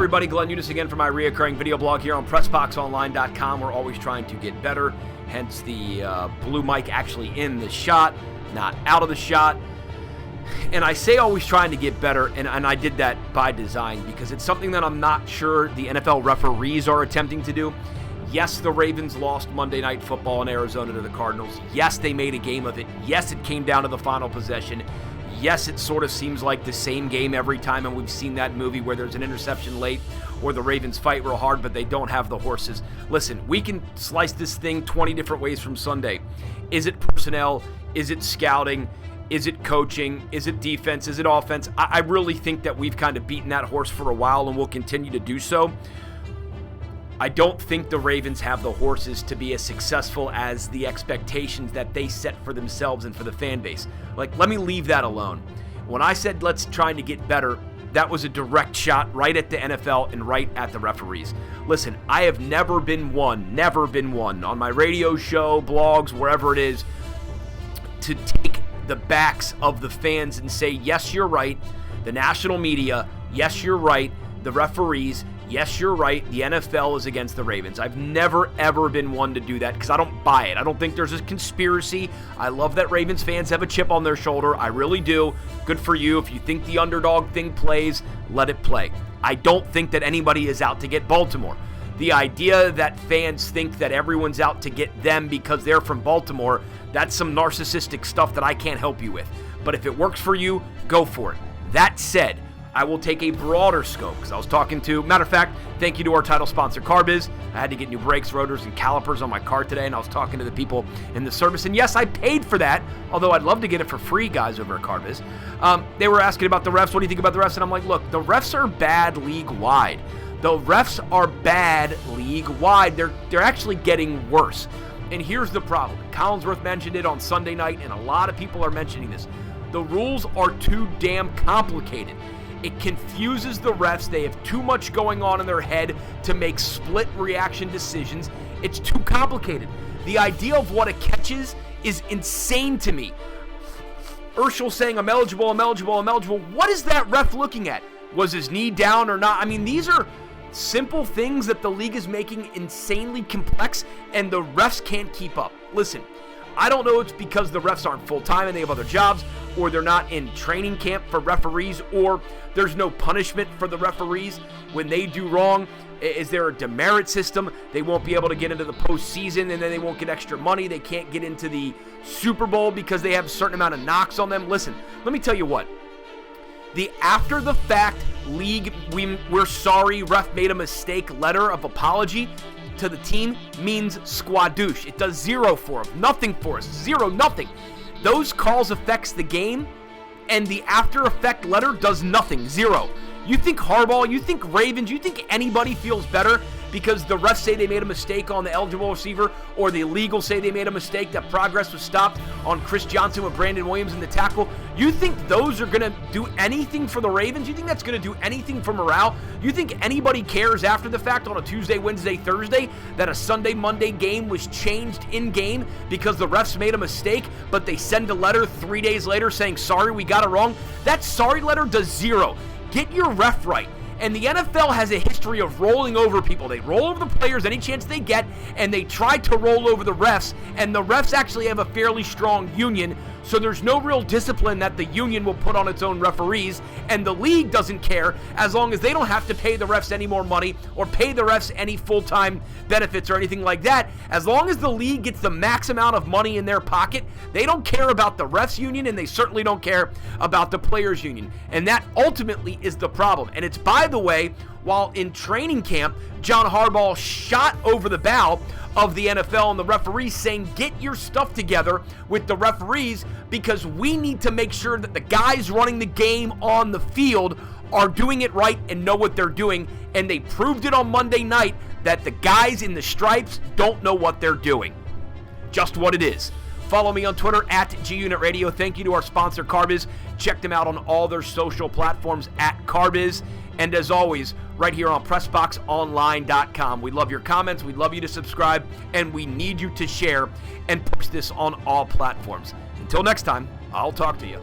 everybody? Glenn Younes again for my reoccurring video blog here on PressBoxOnline.com. We're always trying to get better, hence the blue mic actually in the shot, not out of the shot. And I say always trying to get better, and I did that by design because it's something that I'm not sure the NFL referees are attempting to do. Yes, the Ravens lost Monday Night Football in Arizona to the Cardinals. Yes, they made a game of it. Yes, it came down to the final possession. Yes, it sort of seems like the same game every time, and we've seen that movie where there's an interception late or the Ravens fight real hard, but they don't have the horses. Listen, we can slice this thing 20 different ways from Sunday. Is it personnel? Is it scouting? Is it coaching? Is it defense? Is it offense? I really think that we've kind of beaten that horse for a while, and we'll continue to do so. I don't think the Ravens have the horses to be as successful as the expectations that they set for themselves and for the fan base. Like, let me leave that alone. When I said let's try to get better, that was a direct shot right at the NFL and right at the referees. Listen, I have never been one on my radio show, blogs, wherever it is, to take the backs of the fans and say, yes, you're right, the national media, yes, you're right, the referees, yes, you're right, the NFL is against the Ravens. I've never, ever been one to do that because I don't buy it. I don't think there's a conspiracy. I love that Ravens fans have a chip on their shoulder. I really do. Good for you. If you think the underdog thing plays, let it play. I don't think that anybody is out to get Baltimore. The idea that fans think that everyone's out to get them because they're from Baltimore, that's some narcissistic stuff that I can't help you with. But if it works for you, go for it. That said, I will take a broader scope because I was talking to, matter of fact, thank you to our title sponsor, CarBiz. I had to get new brakes, rotors, and calipers on my car today, and I was talking to the people in the service. And yes, I paid for that, although I'd love to get it for free, guys, over at CarBiz. They were asking about the refs. What do you think about the refs? And I'm like, look, the refs are bad league-wide. The refs are bad league-wide. They're actually getting worse. And here's the problem. Collinsworth mentioned it on Sunday night, and a lot of people are mentioning this. The rules are too damn complicated. It confuses the refs. They have too much going on in their head to make split reaction decisions. It's too complicated. The idea of what a catch is insane to me. Urschel saying, I'm eligible. What is that ref looking at? Was his knee down or not? I mean, these are simple things that the league is making insanely complex, and the refs can't keep up. Listen, I don't know it's because the refs aren't full-time and they have other jobs, or they're not in training camp for referees, or there's no punishment for the referees when they do wrong. Is there a demerit system? They won't be able to get into the postseason, and then they won't get extra money. They can't get into the Super Bowl because they have a certain amount of knocks on them. Listen, let me tell you what. The after-the-fact league, we're sorry, ref made a mistake letter of apology to the team means squadouche. It does zero for them, nothing for us, zero, nothing. Those calls affects the game, and the after-effect letter does nothing, zero. You think Harbaugh, you think Ravens, you think anybody feels better because the refs say they made a mistake on the eligible receiver, or the illegal say they made a mistake, that progress was stopped on Chris Johnson with Brandon Williams in the tackle? You think those are going to do anything for the Ravens? You think that's going to do anything for morale? You think anybody cares after the fact on a Tuesday, Wednesday, Thursday that a Sunday, Monday game was changed in-game because the refs made a mistake, but they send a letter 3 days later saying, sorry, we got it wrong? That sorry letter does zero. Get your ref right. And the NFL has a history of rolling over people. They roll over the players any chance they get, and they try to roll over the refs, and the refs actually have a fairly strong union, so there's no real discipline that the union will put on its own referees, and the league doesn't care as long as they don't have to pay the refs any more money or pay the refs any full-time benefits or anything like that. As long as the league gets the max amount of money in their pocket, they don't care about the refs union, and they certainly don't care about the players union. And that ultimately is the problem. And it's, by the way, while in training camp, John Harbaugh shot over the bow of the NFL and the referees saying, get your stuff together with the referees because we need to make sure that the guys running the game on the field are doing it right and know what they're doing. And they proved it on Monday night that the guys in the stripes don't know what they're doing. Just what it is. Follow me on Twitter at GUnitRadio. Thank you to our sponsor, CarBiz. Check them out on all their social platforms at CarBiz. And as always, right here on PressBoxOnline.com. We love your comments. We'd love you to subscribe. And we need you to share and push this on all platforms. Until next time, I'll talk to you.